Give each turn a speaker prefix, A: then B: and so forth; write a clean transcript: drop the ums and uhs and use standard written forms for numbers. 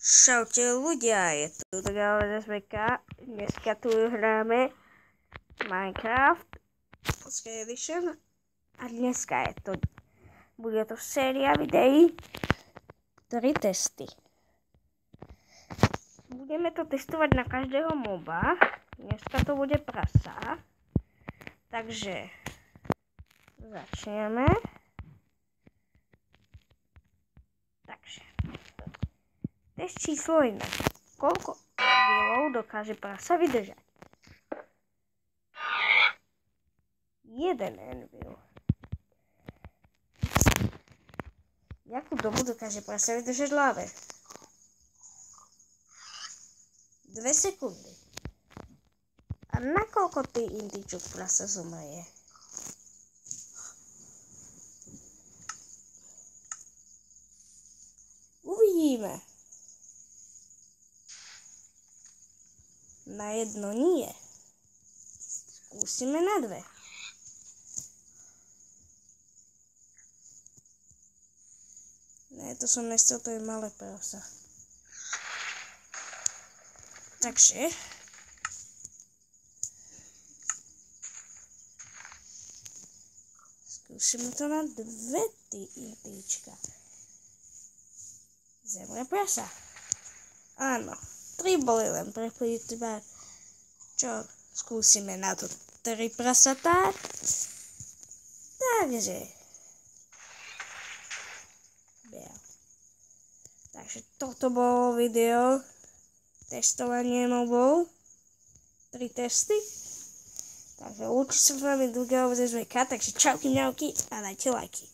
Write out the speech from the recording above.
A: Čaute ľudia, je tu Dragón SBK. Dneska tu hráme Minecraft Pocket Edition a dneska bude to séria videí 3 testy. Budeme to testovať na každého moba. Dneska to bude prasa. Takže začneme. Test číslo 1. Koľko anvilov dokáže prasa vydržať? 1 anvil. Jakú dobu dokáže prasa vydržať v láve? 2 sekundy. A na koľko intičok prasa zomrie? Uvidíme. Na 1 nie. Skúsime na 2. Ne, to som nechcel, to je malé prasa. Takže skúsime to na 2 intíčka. Zemre prasa. Áno. 3 boli len pre plýtva. Čo? Skúsime na to 3 prasatá. Takže. Takže toto bolo video. Testovanie mobov. 3 testy. Takže určite sa s vami Dragón SBK. Takže čauky, mňauky a dajte lajky.